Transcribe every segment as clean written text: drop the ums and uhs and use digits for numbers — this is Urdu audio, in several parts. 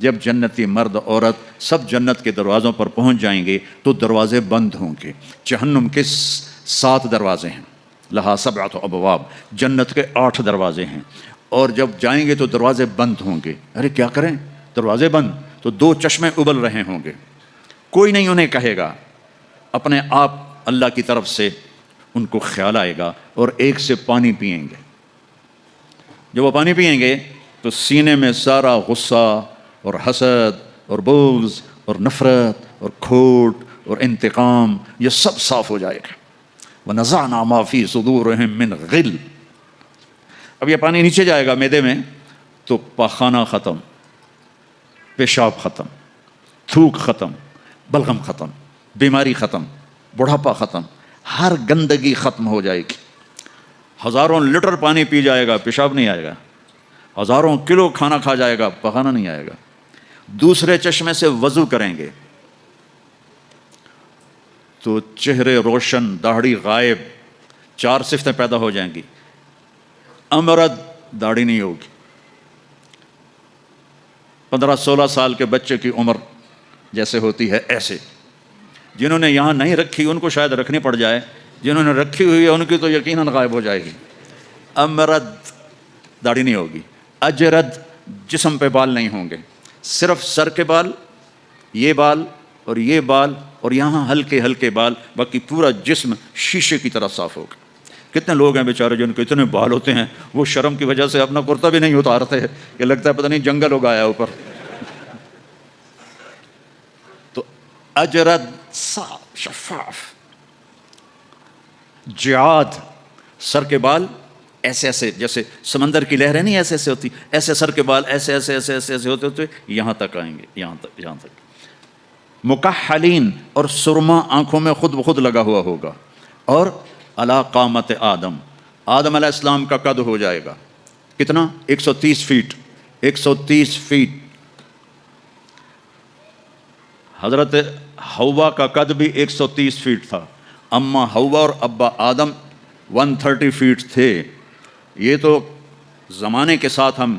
جب جنتی مرد عورت سب جنت کے دروازوں پر پہنچ جائیں گے تو دروازے بند ہوں گے۔ جہنم کے 7 دروازے ہیں، لہا 7 ابواب، جنت کے 8 دروازے ہیں، اور جب جائیں گے تو دروازے بند ہوں گے۔ ارے کیا کریں، دروازے بند تو 2 چشمے ابل رہے ہوں گے، کوئی نہیں انہیں کہے گا، اپنے آپ اللہ کی طرف سے ان کو خیال آئے گا اور ایک سے پانی پئیں گے۔ جب وہ پانی پئیں گے تو سینے میں سارا غصہ اور حسد اور بغض اور نفرت اور کھوٹ اور انتقام یہ سب صاف ہو جائے گا۔ وَنَزَعْنَا مَا فِي صُدُورِهِم مِّنْ غِلٍّ۔ اب یہ پانی نیچے جائے گا معدے میں تو پاخانہ ختم، پیشاب ختم، تھوک ختم، بلغم ختم، بیماری ختم، بڑھاپا ختم، ہر گندگی ختم ہو جائے گی۔ ہزاروں لیٹر پانی پی جائے گا، پیشاب نہیں آئے گا، ہزاروں کلو کھانا کھا جائے گا، پخانہ نہیں آئے گا۔ دوسرے چشمے سے وضو کریں گے تو چہرے روشن، داڑھی غائب، 4 صفتیں پیدا ہو جائیں گی۔ امرد، داڑھی نہیں ہوگی۔ 15-16 سال کے بچے کی عمر جیسے ہوتی ہے ایسے، جنہوں نے یہاں نہیں رکھی ان کو شاید رکھنی پڑ جائے، جنہوں نے رکھی ہوئی ہے ان کی تو یقیناً غائب ہو جائے گی۔ امرد، داڑھی نہیں ہوگی۔ اجرد، جسم پہ بال نہیں ہوں گے، صرف سر کے بال، یہ بال اور یہ بال اور یہاں ہلکے ہلکے بال، باقی پورا جسم شیشے کی طرح صاف ہوگا۔ کتنے لوگ ہیں بیچارے جن کے اتنے بال ہوتے ہیں وہ شرم کی وجہ سے اپنا کرتا بھی نہیں اتارتے، کہ لگتا ہے پتہ نہیں جنگل اگایا اوپر۔ تو اجرد، صاف شفاف۔ جعاد، سر کے بال ایسے ایسے، جیسے سمندر کی لہریں نہیں ایسے ایسے ہوتی، ایسے سر کے بال ایسے ایسے ایسے ایسے ایسے ہوتے ہوتے یہاں تک آئیں گے، یہاں تک۔ مکحلین، اور سرما آنکھوں میں خود بخود لگا ہوا ہوگا۔ اور علی قامت آدم، آدم علیہ السلام کا قد ہو جائے گا کتنا؟ 130 فیٹ۔ 130 فیٹ۔ حضرت حوا کا قد بھی 130 فیٹ تھا، اما حوا اور ابا آدم 130 فیٹ تھے۔ یہ تو زمانے کے ساتھ ہم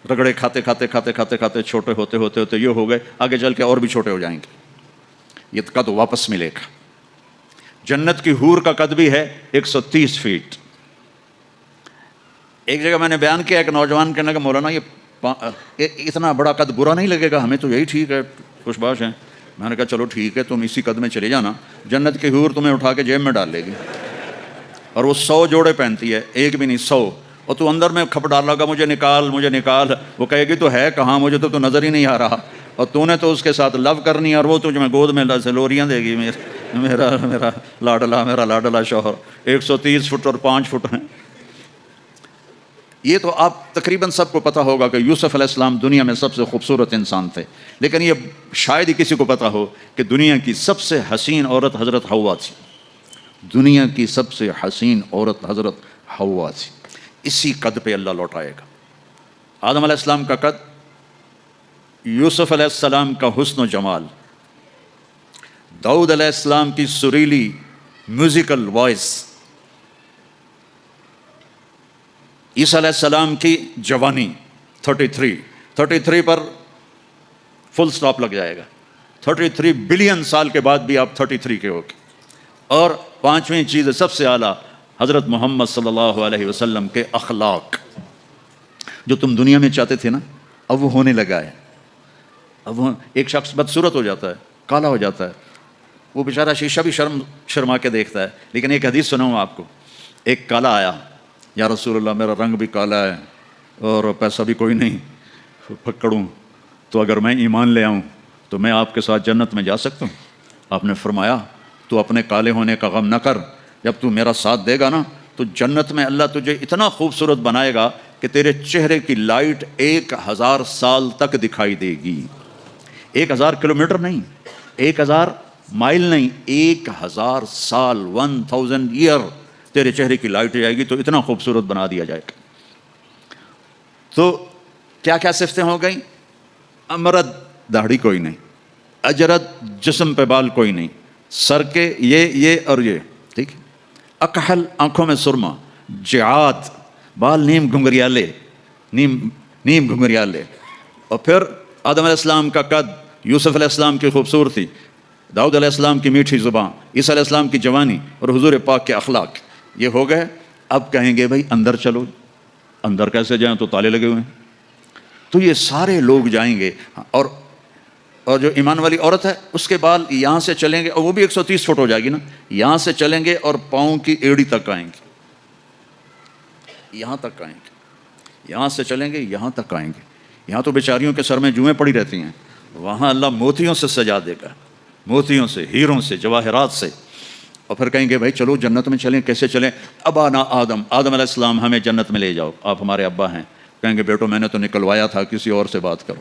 رگڑے کھاتے کھاتے کھاتے کھاتے کھاتے چھوٹے ہوتے ہوتے ہوتے یہ ہو گئے، آگے چل کے اور بھی چھوٹے ہو جائیں گے، یہ قد واپس ملے گا۔ جنت کی حور کا قد بھی ہے 130 فیٹ۔ ایک جگہ میں نے بیان کیا، ایک نوجوان کہنے لگا مولانا یہ اتنا بڑا قد برا نہیں لگے گا، ہمیں تو یہی ٹھیک ہے، خوش باش ہیں۔ میں نے کہا چلو ٹھیک ہے، تم اسی قد میں چلے جانا، جنت کی حور تمہیں اٹھا کے جیب میں ڈال لے گی، اور وہ 100 جوڑے پہنتی ہے، ایک بھی نہیں 100، اور تو اندر میں کھپ ڈال لگا مجھے نکال مجھے نکال، وہ کہے گی تو ہے کہاں، مجھے تو نظر ہی نہیں آ رہا، اور تو نے تو اس کے ساتھ لو کرنی ہے، اور وہ تجھے گود میں لوریاں دے گی، میرا لاڈلا شوہر۔ 130 فٹ اور 5 فٹ ہیں۔ یہ تو آپ تقریباً سب کو پتہ ہوگا کہ یوسف علیہ السلام دنیا میں سب سے خوبصورت انسان تھے، لیکن یہ شاید ہی کسی کو پتہ ہو کہ دنیا کی سب سے حسین عورت حضرت حوا تھی۔ دنیا کی سب سے حسین عورت حضرت حوا تھی۔ اسی قد پہ اللہ لوٹائے گا۔ آدم علیہ السلام کا قد، یوسف علیہ السلام کا حسن و جمال، داؤد علیہ السلام کی سریلی میوزیکل وائس، عیسیٰ علیہ السلام کی جوانی 33 پر فل سٹاپ لگ جائے گا۔ 33 بلین سال کے بعد بھی آپ 33 کے ہو گے۔ اور 5ویں چیز سب سے اعلیٰ، حضرت محمد صلی اللہ علیہ وسلم کے اخلاق، جو تم دنیا میں چاہتے تھے نا اب وہ ہونے لگا ہے۔ اب وہ ایک شخص بدصورت ہو جاتا ہے، کالا ہو جاتا ہے، وہ بیچارہ شیشہ بھی شرما کے دیکھتا ہے، لیکن ایک حدیث سناؤں آپ کو۔ ایک کالا آیا، یا رسول اللہ میرا رنگ بھی کالا ہے اور پیسہ بھی کوئی نہیں پکڑوں، تو اگر میں ایمان لے آؤں تو میں آپ کے ساتھ جنت میں جا سکتا ہوں؟ آپ نے فرمایا تو اپنے کالے ہونے کا غم نہ کر، جب تو میرا ساتھ دے گا نا تو جنت میں اللہ تجھے اتنا خوبصورت بنائے گا کہ تیرے چہرے کی لائٹ 1000 سال تک دکھائی دے گی۔ 1000 کلومیٹر نہیں، 1000 مائل نہیں، 1000 سال، 1000 ایئر تیرے چہرے کی لائٹ جائے گی، تو اتنا خوبصورت بنا دیا جائے گا۔ تو کیا کیا صفتیں ہو گئیں؟ امرد، داڑھی کوئی نہیں، اجرد، جسم پہ بال کوئی نہیں، سر کے یہ اور یہ، ٹھیک ہے۔ اکحل، آنکھوں میں سرما، جعاد، بال نیم گھنگریالے، اور پھر آدم علیہ السلام کا قد، یوسف علیہ السلام کی خوبصورتی، داؤد علیہ السلام کی میٹھی زبان، عیسیٰ علیہ السلام کی جوانی اور حضور پاک کے اخلاق، یہ ہو گئے۔ اب کہیں گے بھائی اندر چلو، اندر کیسے جائیں؟ تو تالے لگے ہوئے ہیں۔ تو یہ سارے لوگ جائیں گے، اور جو ایمان والی عورت ہے اس کے بال یہاں سے چلیں گے، اور وہ بھی 130 فٹ ہو جائے گی نا، یہاں سے چلیں گے اور پاؤں کی ایڑی تک آئیں گے، یہاں تک آئیں گے، یہاں سے چلیں گے یہاں تک آئیں گے۔ یہاں تو بیچاریوں کے سر میں جوئیں پڑی رہتی ہیں، وہاں اللہ موتیوں سے سجا دے گا، موتیوں سے، ہیروں سے، جواہرات سے۔ اور پھر کہیں گے بھائی چلو جنت میں چلیں، کیسے چلیں؟ ابانا آدم علیہ السلام ہمیں جنت میں لے جاؤ، آپ ہمارے ابا ہیں۔ کہیں گے بیٹو میں نے تو نکلوایا تھا، کسی اور سے بات کرو۔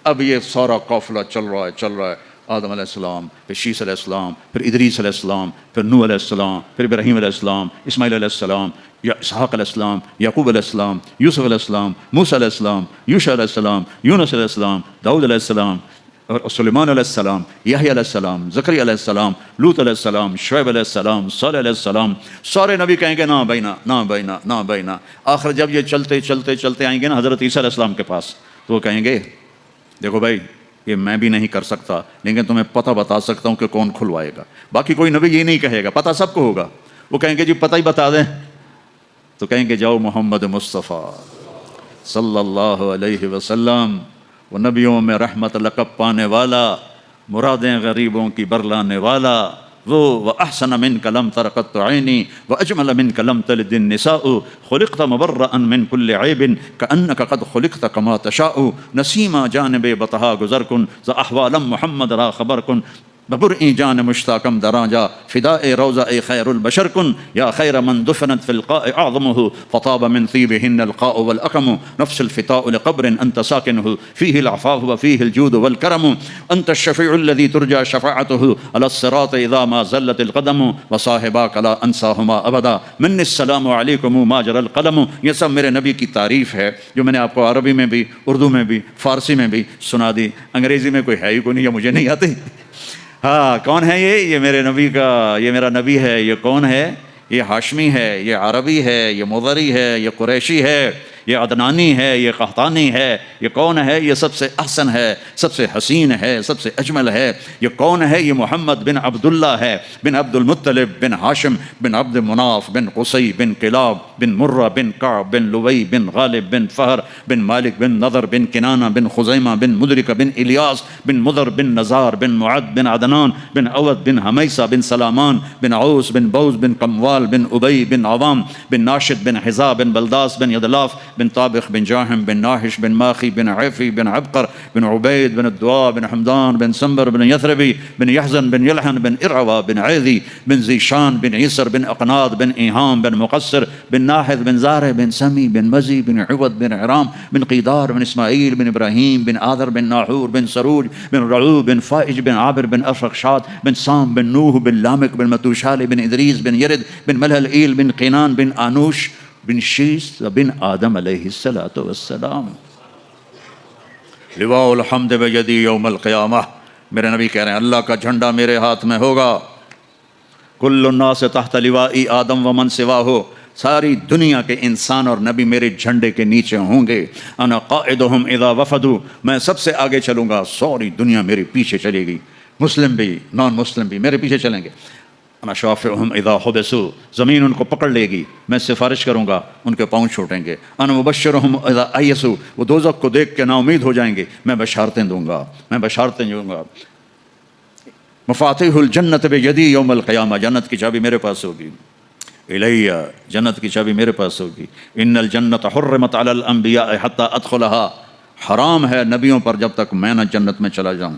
اب یہ سارا قافلہ چل رہا ہے، آدم علیہ السلام، پھر شیس علیہ السلام، پھر ادریس علیہ السلام، پھر نوح علیہ السلام، پھر ابراہیم علیہ السلام، اسماعیل علیہ السلام، یا اسحاق علیہ السلام، یعقوب علیہ السلام، یوسف علیہ السلام، موسیٰ علیہ السلام، یوشع علیہ السلام، یونس علیہ السلام، داؤد علیہ السلام، اور سلیمان علیہ السلام، یحییٰ علیہ السلام، زکریا علیہ السلام، لوط علیہ السلام، شعیب علیہ السلام، صالح علیہ السلام۔ سارے نبی کہیں گے نا بینا، نا بینا، نا بینا۔ آخر جب یہ چلتے چلتے چلتے آئیں گے نا حضرت عیسیٰ علیہ السلام کے پاس، تو وہ کہیں گے دیکھو بھائی یہ میں بھی نہیں کر سکتا، لیکن تمہیں پتہ بتا سکتا ہوں کہ کون کھلوائے گا۔ باقی کوئی نبی یہ نہیں کہے گا، پتہ سب کو ہوگا۔ وہ کہیں گے جی پتہ ہی بتا دیں، تو کہیں گے جاؤ محمد مصطفیٰ صلی اللہ علیہ وسلم، وہ نبیوں میں رحمت لقب پانے والا، مرادیں غریبوں کی برلانے والا، وہ وَأَحْسَنَ مِنْكَ لَمْ تَرَقَتْ عَيْنِي وَأَجْمَلَ مِنْكَ لَمْ تَلِدِ النِّسَاءُ خُلِقْتَ مُبَرَّأً مِنْ كُلِّ عَيْبٍ كَأَنَّكَ قَدْ خُلِقْتَ كَمَا تَشَاءُ نَسِيمًا جانب بطہا گزر کن ز احوالم محمد را خبر کن ببرئی جان مشتاقم دراجا فداء روضہ خیر البشر کن یا خیر من دفنت فی القاء اعظمه فطاب من طیبهن القاء والاقم نفس الفتاء لقبر انت ساکنه فيه العفاف وفيه الجود والكرم انت الشفيع الذي ترجى شفاعته على الصراط اذا ما زلت القدم وصاحباك لا انساهما ابدا من السلام علیکم ما جرى القلم۔ یہ سب میرے نبی کی تعریف ہے جو میں نے آپ کو عربی میں بھی، اردو میں بھی، فارسی میں بھی سنا دی۔ انگریزی میں کوئی ہے ہی کوئی نہیں، یہ مجھے نہیں آتی۔ ہاں کون ہے یہ میرے نبی کا، یہ میرا نبی ہے۔ یہ کون ہے؟ یہ ہاشمی ہے، یہ عربی ہے، یہ مضری ہے، یہ قریشی ہے، یہ عدنانی ہے، یہ قحطانی ہے۔ یہ کون ہے؟ یہ سب سے احسن ہے، سب سے حسین ہے، سب سے اجمل ہے۔ یہ کون ہے؟ یہ محمد بن عبداللہ ہے، بن عبد المطلب، بن ہاشم، بن عبد مناف، بن قصی، بن کلاب، بن مرہ، بن کعب، بن لوی، بن غالب، بن فہر، بن مالک، بن نضر، بن کنانہ، بن خزیمہ، بن مدرکہ، بن الیاس، بن مضر، بن نزار، بن معد، بن عدنان، بن عود، بن حمیسہ، بن سلامان، بن عوس، بن بوز، بن قموال، بن ابی، بن عوام، بن ناشد، بن حذا، بن بلداس، بن یدلاف، بن طابخ، بن جاہم، بن ناحش، بن ماخی، بن عیفی، بن عبقر، بن عبید، بن الدعاء، بن حمدان، بن سنبر، بن یثربی، بن یحزن، بن یلحن، بن ارعوا، بن عیدی، بن ذیشان، بن عیسر، بن اقناد، بن ایہام، بن مقصر، بن ناحد، بن زارع، بن سمی، بن مزی، بن عود، بن عرام، بن قیدار، بن اسماعیل، بن ابراہیم، بن آذر، بن ناحور، بن سروج، بن رعو، بن فائج، بن عابر، بن افرخشاد، بن سام، بن نوح، بن لامک، بن متوشال، بن ادریس، بن یرد، بن ملہل ایل، بن قینان، بن آنوش، بن شیس، بن آدم علیہ السلام۔ لواء الحمد بیدی یوم القیامہ، میرے نبی کہہ رہے ہیں اللہ کا جھنڈا میرے ہاتھ میں ہوگا۔ کل الناس تحت لوائی آدم ومن سواہ، ساری دنیا کے انسان اور نبی میرے جھنڈے کے نیچے ہوں گے۔ انا قائدہم اذا وفدوا، میں سب سے آگے چلوں گا، ساری دنیا میرے پیچھے چلے گی، مسلم بھی نان مسلم بھی میرے پیچھے چلیں گے۔ انا شافعہم اذا حبسوا، زمین ان کو پکڑ لے گی، میں سفارش کروں گا، ان کے پاؤں چھوٹیں گے۔ انا مبشرہم اذا ایسوا، وہ دوزخ کو دیکھ کے نا امید ہو جائیں گے، میں بشارتیں دوں گا، میں بشارتیں دوں گا۔ مفاتیح الجنت بیدی یوم القیامہ، جنت کی چابی میرے پاس ہوگی۔ الیہ، جنت کی چابی میرے پاس ہوگی۔ ان الجنت حرمت علی الانبیاء حتی ادخلها، حرام ہے نبیوں پر جب تک میں نہ جنت میں چلا جاؤں،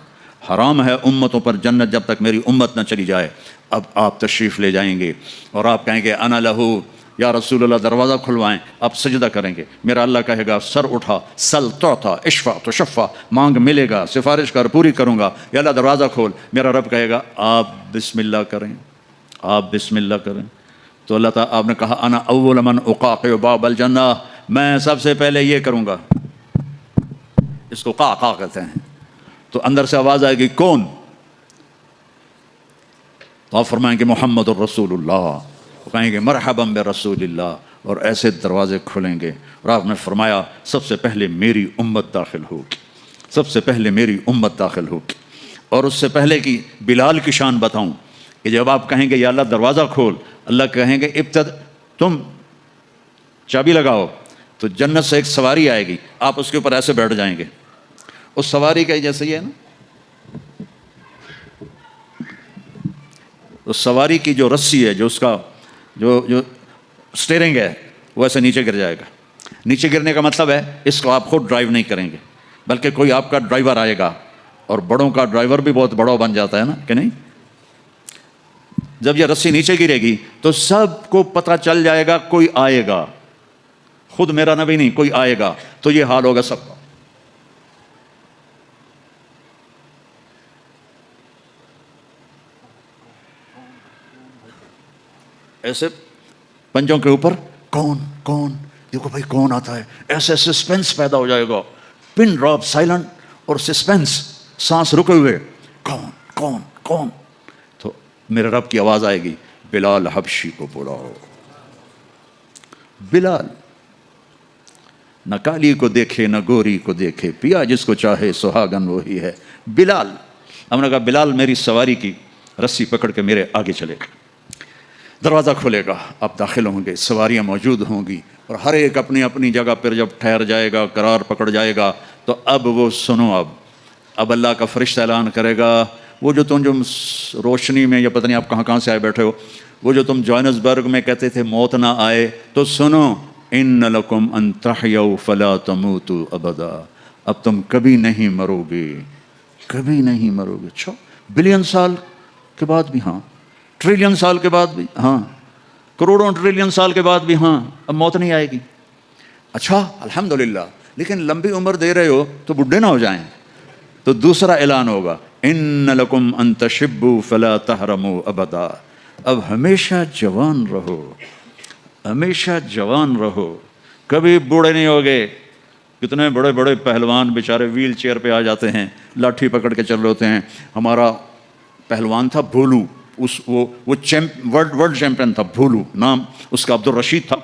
حرام ہے امتوں پر جنت جب تک میری امت نہ چلی جائے۔ اب آپ تشریف لے جائیں گے اور آپ کہیں گے انا لہو، یا رسول اللہ دروازہ کھلوائیں، آپ سجدہ کریں گے، میرا اللہ کہے گا سر اٹھا، سل تعطا، اشفع تشفع، مانگ ملے گا، سفارش کر پوری کروں گا، یا اللہ دروازہ کھول۔ میرا رب کہے گا آپ بسم اللہ کریں، آپ بسم اللہ کریں، تو اللہ تعالیٰ آپ نے کہا انا اول من اقاقع باب الجنہ، میں سب سے پہلے یہ کروں گا، اس کو قاقع کہتے ہیں۔ تو اندر سے آواز آئے گی کون؟ تو آپ فرمائیں گے محمد الرسول اللہ، وہ کہیں گے مرحبا برسول اللہ، اور ایسے دروازے کھلیں گے، اور آپ نے فرمایا سب سے پہلے میری امت داخل ہوگی۔ سب سے پہلے میری امت داخل ہوگی. اور اس سے پہلے کی بلال کی شان بتاؤں کہ جب آپ کہیں گے یا اللہ دروازہ کھول، اللہ کہیں گے تم چابی لگاؤ، تو جنت سے ایک سواری آئے گی، آپ اس کے اوپر ایسے بیٹھ جائیں گے. اس سواری کا جیسے یہ ہے نا، اس سواری کی جو رسی ہے، جو اس کا جو اسٹیئرنگ ہے، وہ ایسے نیچے گر جائے گا. نیچے گرنے کا مطلب ہے اس کو آپ خود ڈرائیو نہیں کریں گے، بلکہ کوئی آپ کا ڈرائیور آئے گا. اور بڑوں کا ڈرائیور بھی بہت بڑا بن جاتا ہے نا کہ نہیں. جب یہ رسی نیچے گرے گی تو سب کو پتہ چل جائے گا کوئی آئے گا، خود میرا نبی نہیں، کوئی آئے گا. تو یہ حال ہوگا سب کا. ایسے پنجوں کے اوپر کون کون، دیکھو بھائی کون آتا ہے، ایسے سسپینس پیدا ہو جائے گا، پن ڈراپ سائلنٹ اور سسپینس، سانس رکے ہوئے، کون کون کون. تو میرے رب کی آواز آئے گی، بلال حبشی کو بلاؤ. بلال نہ کالی کو دیکھے نہ گوری کو دیکھے، پیا جس کو چاہے سہاگن وہی ہے. بلال، ہم نے کہا بلال میری سواری کی رسی پکڑ کے میرے آگے چلے گا. دروازہ کھلے گا، آپ داخل ہوں گے، سواریاں موجود ہوں گی، اور ہر ایک اپنی اپنی جگہ پر جب ٹھہر جائے گا، قرار پکڑ جائے گا، تو اب وہ سنو، اب اللہ کا فرشتہ اعلان کرے گا، وہ جو تم روشنی میں، یا پتہ نہیں آپ کہاں کہاں سے آئے بیٹھے ہو، وہ جو تم جوہانسبرگ میں کہتے تھے موت نہ آئے، تو سنو، ان لکم ان تحیوا فلا تموتوا ابدا، اب تم کبھی نہیں مرو گے، کبھی نہیں مرو گے. اچھا، بلین سال کے بعد بھی ہاں، ٹریلین سال کے بعد بھی ہاں، کروڑوں ٹریلین سال کے بعد بھی ہاں، اب موت نہیں آئے گی. اچھا الحمدللہ، لیکن لمبی عمر دے رہے ہو تو بڈھے نہ ہو جائیں. تو دوسرا اعلان ہوگا، ان لکم ان تشبوا فلا تحرموا ابدا، اب ہمیشہ جوان رہو، ہمیشہ جوان رہو، کبھی بوڑھے نہیں ہوگے. کتنے بڑے بڑے پہلوان بیچارے ویل چیئر پہ آ جاتے ہیں، لاٹھی پکڑ کے چل رہے ہوتے ہیں. ہمارا پہلوان تھا بھولو، وہ ورلڈ چیمپئن تھا، بھولو نام اس کا، عبد الرشید تھا.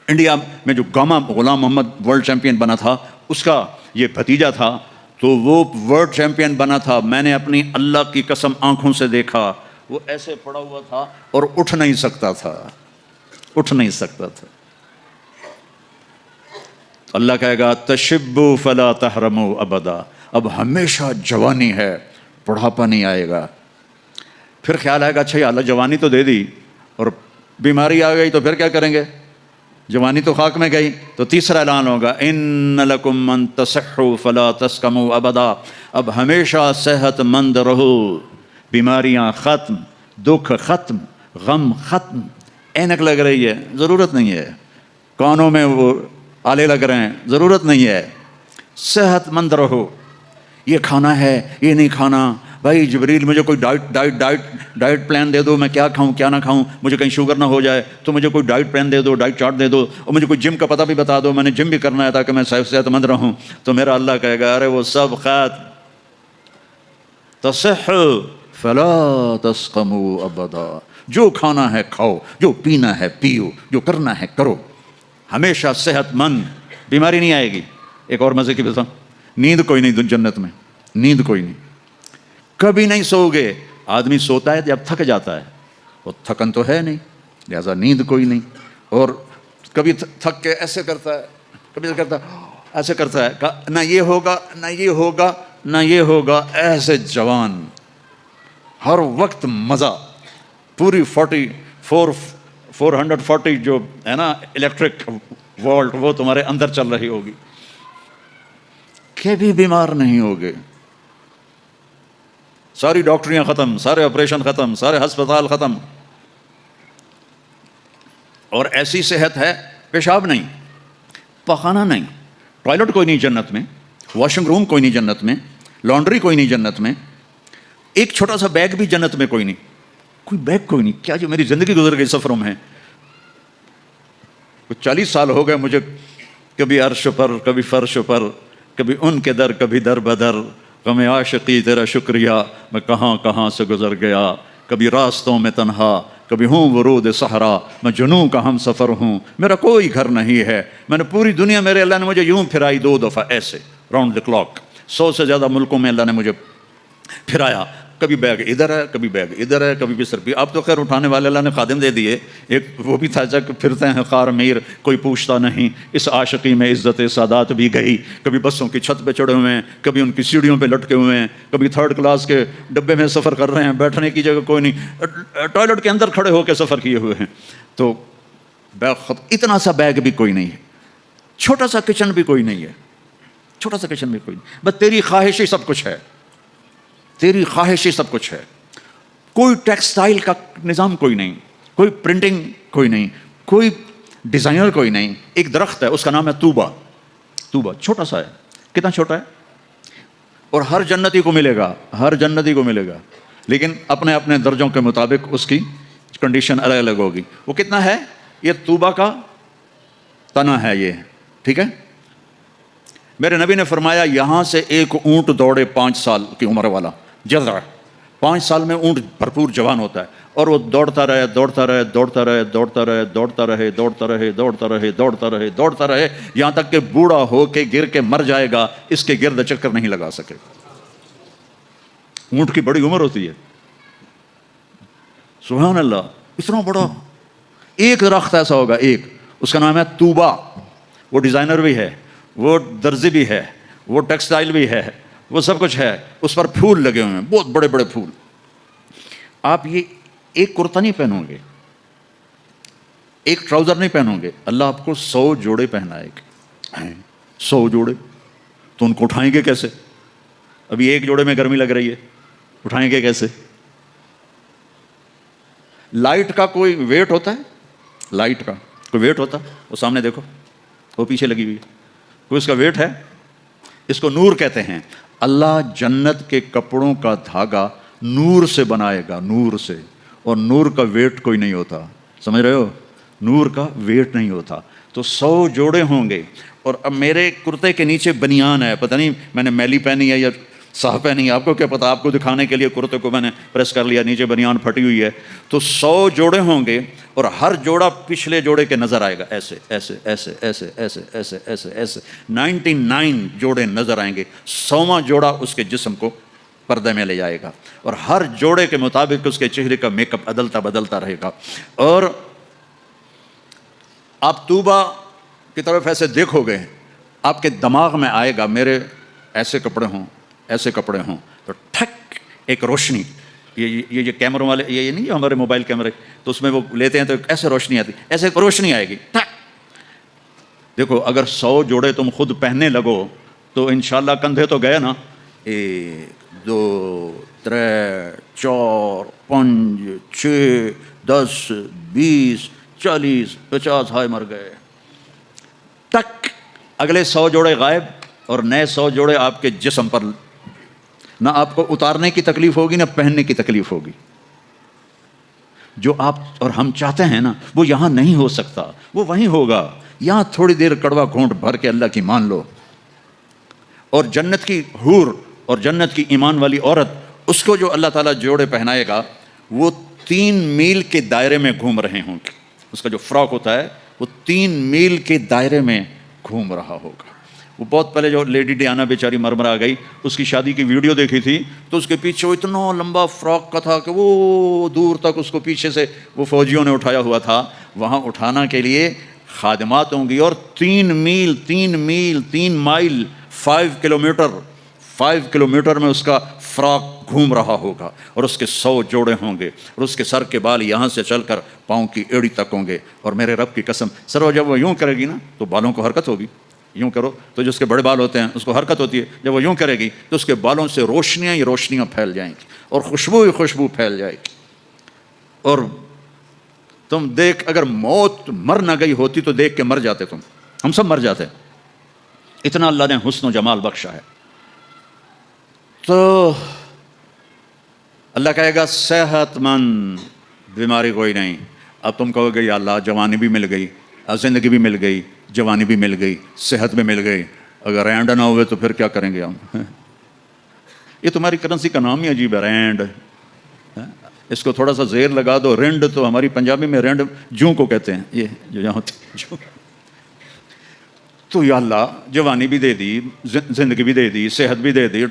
انڈیا میں جو گاما غلام محمد ورلڈ چیمپئن بنا تھا، اس کا یہ بھتیجا تھا، تو وہ ورلڈ چیمپئن بنا تھا. میں نے اپنی اللہ کی قسم آنکھوں سے دیکھا، وہ ایسے پڑا ہوا تھا اور اٹھ نہیں سکتا تھا، اٹھ نہیں سکتا تھا. اللہ کہے گا تشبوا فلا تحرموا ابدا، اب ہمیشہ جوانی ہے، بڑھاپا نہیں آئے گا. پھر خیال آئے گا، اچھا یا اللہ جوانی تو دے دی اور بیماری آ گئی تو پھر کیا کریں گے، جوانی تو خاک میں گئی. تو تیسرا اعلان ہوگا، ان لکم من تصحوا فلا تسقموا ابدا، اب ہمیشہ صحت مند رہو، بیماریاں ختم، دکھ ختم، غم ختم. اینک لگ رہی ہے، ضرورت نہیں ہے. کانوں میں وہ آلے لگ رہے ہیں، ضرورت نہیں ہے. صحت مند رہو. یہ کھانا ہے، یہ نہیں کھانا. بھائی جبریل مجھے کوئی ڈائٹ پلان دے دو، میں کیا کھاؤں کیا نہ کھاؤں، مجھے کہیں شوگر نہ ہو جائے، تو مجھے کوئی ڈائٹ پلان دے دو، ڈائٹ چارٹ دے دو، اور مجھے کوئی جم کا پتہ بھی بتا دو، میں نے جم بھی کرنا ہے تاکہ میں صحت مند رہوں. تو میرا اللہ کہے گا، ارے وہ سب ختم. تصحوا فلا تسقموا ابدا، جو کھانا ہے کھاؤ، جو پینا ہے پیو، جو کرنا ہے کرو، ہمیشہ صحت مند، بیماری نہیں آئے گی. ایک اور مزے کی بتاؤں، نیند کوئی نہیں جنت میں، نیند کوئی نہیں، کبھی نہیں سو گے. آدمی سوتا ہے جب تھک جاتا ہے، وہ تھکن تو ہے نہیں، لہذا نیند کوئی نہیں. اور کبھی تھک کے ایسے کرتا ہے، کبھی کرتا ہے ایسے کرتا ہے، نہ یہ ہوگا نہ یہ ہوگا نہ یہ ہوگا، ایسے جوان، ہر وقت مزہ. پوری 440 جو ہے نا الیکٹرک وولٹ، وہ تمہارے اندر چل رہی ہوگی، کبھی بیمار نہیں ہوگے. ساری ڈاکٹریاں ختم، سارے آپریشن ختم، سارے ہسپتال ختم. اور ایسی صحت ہے، پیشاب نہیں، پخانہ نہیں، ٹوائلٹ کوئی نہیں جنت میں، واشنگ روم کوئی نہیں جنت میں، لانڈری کوئی نہیں جنت میں، ایک چھوٹا سا بیگ بھی جنت میں کوئی نہیں، کوئی بیگ کوئی نہیں. کیا جو میری زندگی گزر گئی سفروں میں، کچھ 40 سال ہو گئے مجھے، کبھی عرش پر کبھی فرش پر، کبھی ان کے در کبھی در بدر، غم عاشقی تیرا شکریہ میں کہاں کہاں سے گزر گیا. کبھی راستوں میں تنہا، کبھی ہوں ورود صحرا، میں جنوں کا ہم سفر ہوں، میرا کوئی گھر نہیں ہے. میں نے پوری دنیا، میرے اللہ نے مجھے یوں پھرائی 2 دفعہ ایسے راؤنڈ دی کلاک. 100 سے زیادہ ملکوں میں اللہ نے مجھے پھرایا، کبھی بیگ ادھر ہے، کبھی بیگ ادھر ہے، کبھی بستر بھی. اب تو خیر اٹھانے والے اللہ نے خادم دے دیے. ایک وہ بھی تھا جب پھرتے ہیں خار میر کوئی پوچھتا نہیں، اس عاشقی میں عزت سادات بھی گئی. کبھی بسوں کی چھت پہ چڑھے ہوئے ہیں، کبھی ان کی سیڑھیوں پہ لٹکے ہوئے ہیں، کبھی 3rd کلاس کے ڈبے میں سفر کر رہے ہیں، بیٹھنے کی جگہ کوئی نہیں، ٹوائلٹ کے اندر کھڑے ہو کے سفر کیے ہوئے ہیں. تو بیگ اتنا سا بیگ بھی کوئی نہیں ہے، چھوٹا سا کچن بھی کوئی نہیں ہے، چھوٹا سا کچن بھی کوئی نہیں. بس تیری خواہش ہی سب کچھ ہے، تیری خواہش ہی سب کچھ ہے. کوئی ٹیکسٹائل کا نظام کوئی نہیں، کوئی پرنٹنگ کوئی نہیں، کوئی ڈیزائنر کوئی نہیں. ایک درخت ہے، اس کا نام ہے طوبہ. طوبہ چھوٹا سا ہے. کتنا چھوٹا ہے؟ اور ہر جنتی کو ملے گا، ہر جنتی کو ملے گا، لیکن اپنے اپنے درجوں کے مطابق اس کی کنڈیشن الگ الگ ہوگی. وہ کتنا ہے؟ یہ طوبہ کا تنا ہے یہ، ٹھیک ہے. میرے نبی نے فرمایا یہاں سے ایک اونٹ دوڑے 5 سال کی عمر والا جذع، 5 سال میں اونٹ بھرپور جوان ہوتا ہے، اور وہ دوڑتا رہے دوڑتا رہے دوڑتا رہے دوڑتا رہے دوڑتا رہے دوڑتا رہے دوڑتا رہے دوڑتا رہے دوڑتا رہے یہاں تک کہ بوڑھا ہو کے گر کے مر جائے گا، اس کے گرد چکر نہیں لگا سکے. اونٹ کی بڑی عمر ہوتی ہے. سبحان اللہ، اتنا بڑا ایک درخت ایسا ہوگا، ایک، اس کا نام ہے طوبہ. وہ ڈیزائنر بھی ہے، وہ درزی بھی ہے، وہ ٹیکسٹائل بھی ہے، وہ سب کچھ ہے. اس پر پھول لگے ہوئے ہیں، بہت بڑے بڑے پھول. آپ یہ ایک کرتا نہیں پہنو گے، ایک ٹراؤزر نہیں پہنو گے، اللہ آپ کو 100 جوڑے پہنائے گے. 100 جوڑے تو ان کو اٹھائیں گے کیسے؟ ابھی ایک جوڑے میں گرمی لگ رہی ہے، اٹھائیں گے کیسے؟ لائٹ کا کوئی ویٹ ہوتا ہے؟ لائٹ کا کوئی ویٹ ہوتا ہے؟ وہ سامنے دیکھو، وہ پیچھے لگی ہوئی ہے، کوئی اس کا ویٹ ہے؟ اس کو نور کہتے ہیں. اللہ جنت کے کپڑوں کا دھاگا نور سے بنائے گا، نور سے. اور نور کا ویٹ کوئی نہیں ہوتا، سمجھ رہے ہو؟ نور کا ویٹ نہیں ہوتا. تو 100 جوڑے ہوں گے. اور اب میرے کرتے کے نیچے بنیان ہے، پتہ نہیں میں نے میلی پہنی ہے یا صاف پہنی ہے، آپ کو کیا پتہ. آپ کو دکھانے کے لیے کرتے کو میں نے پریس کر لیا، نیچے بنیان پھٹی ہوئی ہے. تو 100 جوڑے ہوں گے، اور ہر جوڑا پچھلے جوڑے کے نظر آئے گا، ایسے ایسے ایسے ایسے ایسے ایسے ایسے ایسے 99 جوڑے نظر آئیں گے. 100واں جوڑا اس کے جسم کو پردے میں لے جائے گا، اور ہر جوڑے کے مطابق اس کے چہرے کا میک اپ بدلتا رہے گا. اور آپ طوبہ کی طرف ایسے دیکھو گے، آپ کے دماغ میں آئے گا میرے ایسے کپڑے ہوں، ایسے کپڑے ہوں. تو ٹھک ایک روشنی، یہ کیمروں والے یہ نہیں ہمارے موبائل کیمرے، تو اس میں وہ لیتے ہیں تو ایسے روشنی آتی، ایسے ایک روشنی آئے گی ٹھک. دیکھو اگر 100 جوڑے تم خود پہننے لگو تو انشاءاللہ کندھے تو گئے نا. 1 2 3 4 5 6 10 20 40 50 ہائے مر گئے. ٹک اگلے 100 جوڑے غائب، اور نئے 100 جوڑے آپ کے جسم پر. نہ آپ کو اتارنے کی تکلیف ہوگی، نہ پہننے کی تکلیف ہوگی. جو آپ اور ہم چاہتے ہیں نا وہ یہاں نہیں ہو سکتا، وہ وہیں ہوگا. یہاں تھوڑی دیر کڑوا گھونٹ بھر کے اللہ کی مان لو، اور جنت کی حور اور جنت کی ایمان والی عورت، اس کو جو اللہ تعالیٰ جوڑے پہنائے گا وہ 3 میل کے دائرے میں گھوم رہے ہوں گے. اس کا جو فراک ہوتا ہے وہ 3 میل کے دائرے میں گھوم رہا ہوگا. وہ بہت پہلے جو لیڈی ڈیانا بیچاری مرمر آ گئی، اس کی شادی کی ویڈیو دیکھی تھی، تو اس کے پیچھے وہ اتنا لمبا فراک کا تھا کہ وہ دور تک اس کو پیچھے سے وہ فوجیوں نے اٹھایا ہوا تھا. وہاں اٹھانا کے لیے خادمات ہوں گی، اور 3 میل 3 مائل 5 کلومیٹر میں اس کا فراک گھوم رہا ہوگا، اور اس کے 100 جوڑے ہوں گے، اور اس کے سر کے بال یہاں سے چل کر پاؤں کی ایڑی تک ہوں گے. اور میرے رب کی قسم، سر جب وہ یوں کرے گی نا تو بالوں کو حرکت ہوگی. یوں کرو تو جو اس کے بڑے بال ہوتے ہیں اس کو حرکت ہوتی ہے. جب وہ یوں کرے گی تو اس کے بالوں سے روشنیاں ہی روشنیاں پھیل جائیں گی، اور خوشبو ہی خوشبو پھیل جائے گی. اور تم دیکھ، اگر موت مر نہ گئی ہوتی تو دیکھ کے مر جاتے. ہم سب مر جاتے. اتنا اللہ نے حسن و جمال بخشا ہے. تو اللہ کہے گا صحت مند، بیماری کوئی نہیں. اب تم کہو گے یا اللہ جوانی بھی مل گئی، زندگی بھی مل گئی، جوانی بھی مل گئی، صحت بھی مل گئی، اگر رینڈ نہ ہوئے تو پھر کیا کریں گے ہم؟ یہ تمہاری کرنسی کا نام ہی عجیب ہے، رینڈ. اس کو تھوڑا سا زیر لگا دو، رینڈ تو ہماری پنجابی میں رینڈ جوں کو کہتے ہیں، یہ جو یہاں ہوتی ہے. تو یا اللہ جوانی بھی دے دی، زندگی بھی دے دی، صحت بھی دے دی،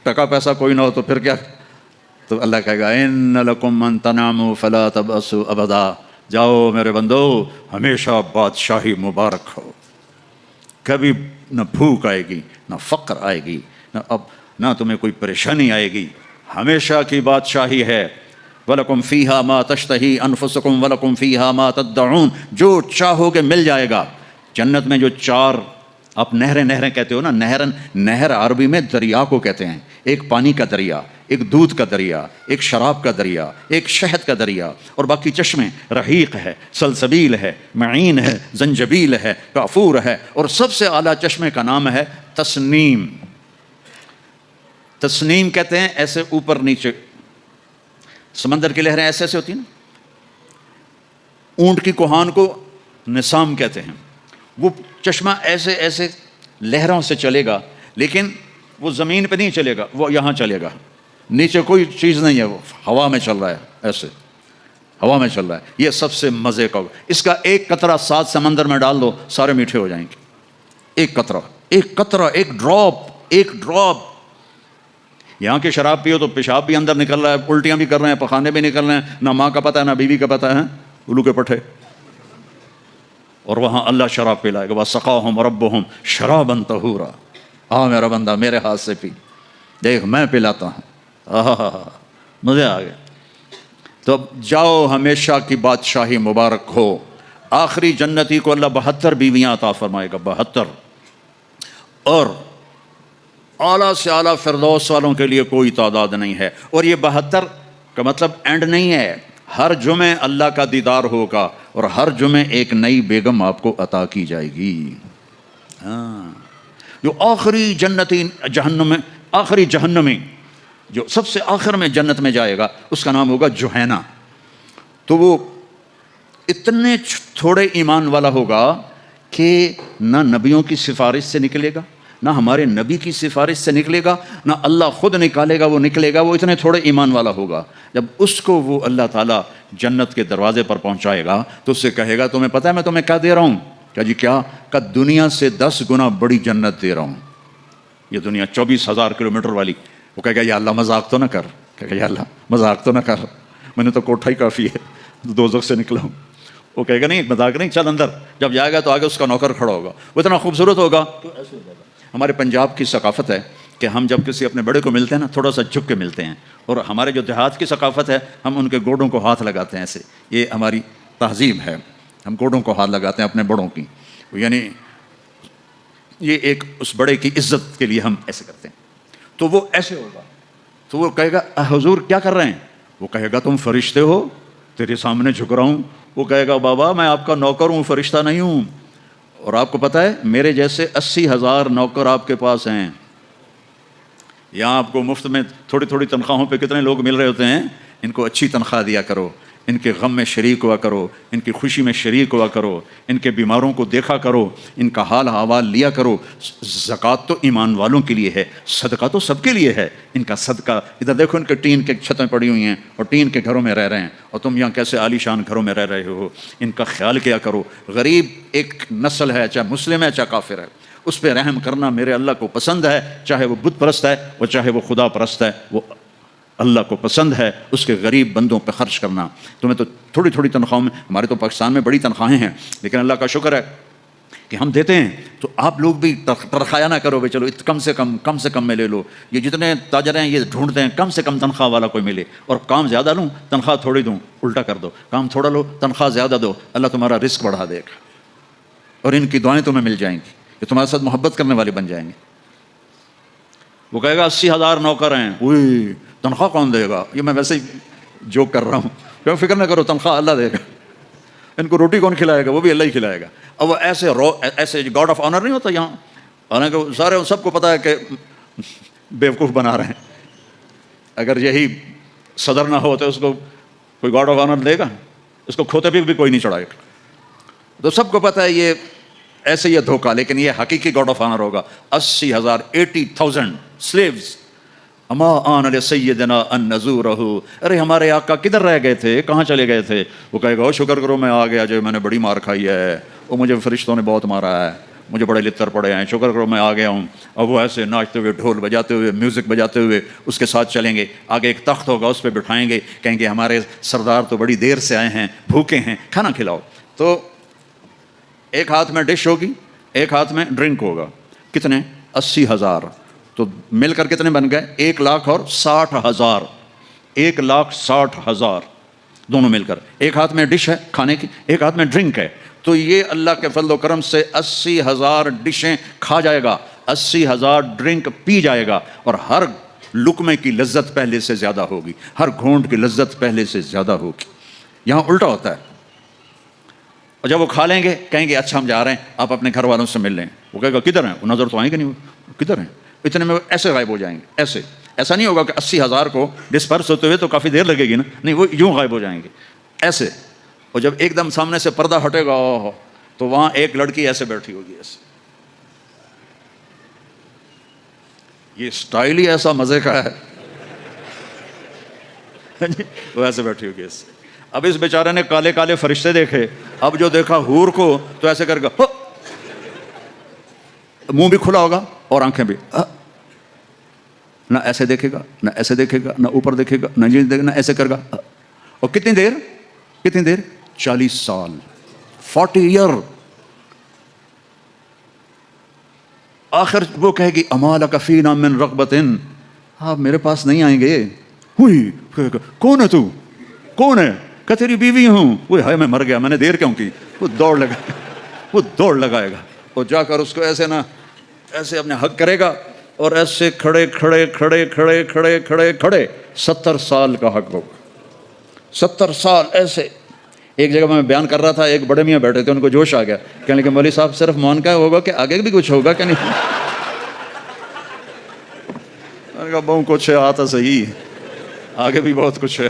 ٹکا پیسہ کوئی نہ ہو تو پھر کیا؟ تو اللہ کہے گا ان لکم ان تناموا فلا تبأسوا ابدا، جاؤ میرے بندو ہمیشہ بادشاہی مبارک ہو، کبھی نہ بھوک آئے گی، نہ فقر آئے گی، نہ تمہیں کوئی پریشانی آئے گی، ہمیشہ کی بادشاہی ہے۔ وَلَكُمْ فِيهَا مَا تَشْتَهِي أَنفُسُكُمْ وَلَكُمْ فِيهَا مَا تَدَّعُونَ، جو چاہو گے مل جائے گا۔ جنت میں جو چار آپ نہریں کہتے ہو نا، نہر عربی میں دریا کو کہتے ہیں، ایک پانی کا دریا، ایک دودھ کا دریا، ایک شراب کا دریا، ایک شہد کا دریا، اور باقی چشمے رحیق ہے، سلسبیل ہے، معین ہے، زنجبیل ہے، کافور ہے، اور سب سے اعلیٰ چشمے کا نام ہے تسنیم۔ تسنیم کہتے ہیں ایسے اوپر نیچے، سمندر کی لہریں ایسے ایسے ہوتی ہیں نا، اونٹ کی کوہان کو نسام کہتے ہیں، وہ چشمہ ایسے ایسے لہروں سے چلے گا، لیکن وہ زمین پہ نہیں چلے گا، وہ یہاں چلے گا، نیچے کوئی چیز نہیں ہے، وہ ہوا میں چل رہا ہے، ایسے ہوا میں چل رہا ہے۔ یہ سب سے مزے کا، اس کا ایک قطرہ 7 سمندر میں ڈال دو سارے میٹھے ہو جائیں گے، ایک قطرہ، ایک ڈراپ۔ یہاں کی شراب پیو تو پیشاب بھی اندر نکل رہا ہے، الٹیاں بھی کر رہے ہیں، پخانے بھی نکل رہے ہیں، نہ ماں کا پتہ ہے نہ بیوی کا پتہ ہے، الو کے پٹھے۔ اور وہاں اللہ شراب پلائے گا، وَسَقَاهُمْ رَبُّهُمْ شَرَابًا طَهُورًا، میرا بندہ میرے ہاتھ سے پی، دیکھ میں پلاتا ہوں، مزے آ گئے۔ تو جاؤ ہمیشہ کی بادشاہی مبارک ہو۔ آخری جنتی کو اللہ 72 بیویاں عطا فرمائے گا، 72، اور اعلیٰ سے اعلیٰ فردوس والوں کے لیے کوئی تعداد نہیں ہے۔ اور یہ 72 کا مطلب اینڈ نہیں ہے، ہر جمعے اللہ کا دیدار ہوگا، اور ہر جمعے ایک نئی بیگم آپ کو عطا کی جائے گی۔ جو آخری جنتی آخری جہنمی جو سب سے آخر میں جنت میں جائے گا، اس کا نام ہوگا جوہینا۔ تو وہ اتنے تھوڑے ایمان والا ہوگا کہ نہ نبیوں کی سفارش سے نکلے گا، نہ ہمارے نبی کی سفارش سے نکلے گا، نہ اللہ خود نکالے گا، وہ نکلے گا، وہ اتنے تھوڑے ایمان والا ہوگا۔ جب اس کو وہ اللہ تعالیٰ جنت کے دروازے پر پہنچائے گا تو اس سے کہے گا تمہیں پتہ ہے میں تمہیں کیا دے رہا ہوں؟ کہا جی کیا؟ کہ دنیا سے 10 گنا بڑی جنت دے رہا ہوں۔ یہ دنیا 24,000 کلومیٹر والی۔ وہ کہے گا یا اللہ مذاق تو نہ کر، کہے گا یا اللہ مذاق تو نہ کر، میں نے تو کوٹھا ہی کافی ہے، دوزخ سے نکلا ہوں۔ وہ کہے گا نہیں مذاق نہیں، چل اندر۔ جب جائے گا تو آگے اس کا نوکر کھڑا ہوگا، وہ اتنا خوبصورت ہوگا۔ ہمارے پنجاب کی ثقافت ہے کہ ہم جب کسی اپنے بڑے کو ملتے ہیں نا، تھوڑا سا جھک کے ملتے ہیں، اور ہمارے جو دیہات کی ثقافت ہے ہم ان کے گوڈوں کو ہاتھ لگاتے ہیں ایسے، یہ ہماری تہذیب ہے، ہم گوڈوں کو ہاتھ لگاتے ہیں اپنے بڑوں کی، یعنی یہ ایک اس بڑے کی عزت کے لیے ہم ایسے کرتے ہیں۔ تو وہ ایسے ہوگا، تو وہ کہے گا حضور کیا کر رہے ہیں؟ وہ کہے گا تم فرشتے ہو، تیرے سامنے جھک رہا ہوں۔ وہ کہے گا بابا میں آپ کا نوکر ہوں، فرشتہ نہیں ہوں، اور آپ کو پتہ ہے میرے جیسے 80,000 نوکر آپ کے پاس ہیں۔ یہاں آپ کو مفت میں تھوڑی تھوڑی تنخواہوں پہ کتنے لوگ مل رہے ہوتے ہیں، ان کو اچھی تنخواہ دیا کرو، ان کے غم میں شریک ہوا کرو، ان کی خوشی میں شریک ہوا کرو، ان کے بیماروں کو دیکھا کرو، ان کا حال احوال لیا کرو۔ زکوٰۃ تو ایمان والوں کے لیے ہے، صدقہ تو سب کے لیے ہے۔ ان کا صدقہ ادھر دیکھو، ان کے ٹین کے چھتیں پڑی ہوئی ہیں اور ٹین کے گھروں میں رہ رہے ہیں، اور تم یہاں کیسے عالی شان گھروں میں رہ رہے ہو، ان کا خیال کیا کرو۔ غریب ایک نسل ہے، چاہے مسلم ہے چاہے کافر ہے، اس پہ رحم کرنا میرے اللہ کو پسند ہے، چاہے وہ بت پرست ہے اور چاہے وہ خدا پرست ہے، وہ اللہ کو پسند ہے اس کے غریب بندوں پہ خرچ کرنا۔ تمہیں تو تھوڑی تھوڑی تنخواہوں میں، ہمارے تو پاکستان میں بڑی تنخواہیں ہیں، لیکن اللہ کا شکر ہے کہ ہم دیتے ہیں، تو آپ لوگ بھی ترخایا نہ کرو بھائی چلو کم سے کم میں لے لو۔ یہ جتنے تاجر ہیں یہ ڈھونڈتے ہیں کم سے کم تنخواہ والا کوئی ملے، اور کام زیادہ لوں تنخواہ تھوڑی دوں، الٹا کر دو، کام تھوڑا لو تنخواہ زیادہ دو، اللہ تمہارا رزق بڑھا دے گا، اور ان کی دعائیں تمہیں مل جائیں گی، یہ تمہارے ساتھ محبت کرنے والے بن جائیں گے۔ وہ کہے گا 80,000 نوکر ہیں، اوئی تنخواہ کون دے گا؟ یہ میں ویسے ہی جوک کر رہا ہوں، کیوں فکر نہ کرو، تنخواہ اللہ دے گا۔ ان کو روٹی کون کھلائے گا؟ وہ بھی اللہ ہی کھلائے گا۔ اب وہ ایسے گاڈ آف آنر نہیں ہوتا یہاں، حالانکہ سارے سب کو پتہ ہے کہ بیوقوف بنا رہے ہیں۔ اگر یہی صدر نہ ہو تو اس کو کوئی گاڈ آف آنر دے گا؟ اس کو کھوتے بھی کوئی نہیں چڑھائے گا۔ تو سب کو پتہ ہے یہ ایسے یہ دھوکہ، لیکن یہ حقیقی گاڈ آف آنر ہوگا۔ 80,000 80,000 سلیوز اما آن علی سیدنا ان نزورہ، ارے ہمارے آقا کدھر رہ گئے تھے، کہاں چلے گئے تھے؟ وہ کہے گا شکر کرو میں آ گیا جو، میں نے بڑی مار کھائی ہے، وہ مجھے فرشتوں نے بہت مارا ہے، مجھے بڑے لطر پڑے ہیں، شکر کرو میں آ گیا ہوں. اب وہ ایسے ناچتے ہوئے، ڈھول بجاتے ہوئے، میوزک بجاتے ہوئے اس کے ساتھ چلیں گے. آگے ایک تخت ہوگا، اس پہ بٹھائیں گے، کہیں گے ہمارے سردار تو بڑی دیر سے آئے ہیں، بھوکے ہیں، کھانا کھلاؤ. تو ایک ہاتھ میں ڈش ہوگی، ایک ہاتھ میں ڈرنک ہوگا. کتنے؟ 80,000. تو مل کر کتنے بن گئے؟ 1,60,000. 1,60,000 دونوں مل کر. ایک ہاتھ میں ڈش ہے کھانے کی، ایک ہاتھ میں ڈرنک ہے. تو یہ اللہ کے فضل و کرم سے 80,000 ڈشیں کھا جائے گا، 80,000 ڈرنک پی جائے گا، اور ہر لقمے کی لذت پہلے سے زیادہ ہوگی، ہر گھونٹ کی لذت پہلے سے زیادہ ہوگی. یہاں الٹا ہوتا ہے. اور جب وہ کھا لیں گے کہیں گے اچھا ہم جا رہے ہیں، آپ اپنے گھر والوں سے مل لیں. وہ کہے گا کدھر ہیں؟ وہ نظر تو آئیں گے نہیں، وہ کدھر ہیں؟ اتنے میں وہ ایسے غائب ہو جائیں گے. ایسے ایسا نہیں ہوگا کہ 80,000 کو ڈسپرس ہوتے ہوئے تو کافی دیر لگے گی نا، نہیں، وہ یوں غائب ہو جائیں گے ایسے. اور جب ایک دم سامنے سے پردہ ہٹے گا تو وہاں ایک لڑکی ایسے بیٹھی ہوگی، ایسے. یہ سٹائل ہی ایسا مزے کا ہے. وہ ایسے بیٹھی ہوگی ایسے. اب اس بیچارے نے کالے کالے فرشتے دیکھے، اب جو دیکھا حور کو تو ایسے کر گا، منہ بھی کھلا ہوگا اور آنکھیں بھی، نہ ایسے دیکھے گا، نہ ایسے دیکھے گا، نہ اوپر دیکھے گا، نہ نیچے دیکھے گا، نہ ایسے کر گا. اور کتنی دیر؟ 40 سال، 40 ایئر. آخر وہ کہے گی اما لک فینا من رغبۃ، آپ میرے پاس نہیں آئیں گے؟ ہوئی کون ہے تو؟ کون ہے؟ کہ تیری بیوی ہوں. وہ ہائے میں مر گیا، میں نے دیر کیوں کی؟ وہ دوڑ لگائے گا اور جا کر اس کو ایسے نہ ایسے اپنے حق کرے گا، اور ایسے کھڑے 70 سال کا حق ہوگا. 70 سال ایسے. ایک جگہ میں بیان کر رہا تھا، ایک بڑے میاں بیٹھے تھے، ان کو جوش آ گیا، کہنے لگے مولوی صاحب صرف مون کا ہوگا کہ آگے بھی کچھ ہوگا کہ نہیں؟ میں نے کہا بہت کچھ ہے، آتا صحیح، آگے بھی بہت کچھ ہے.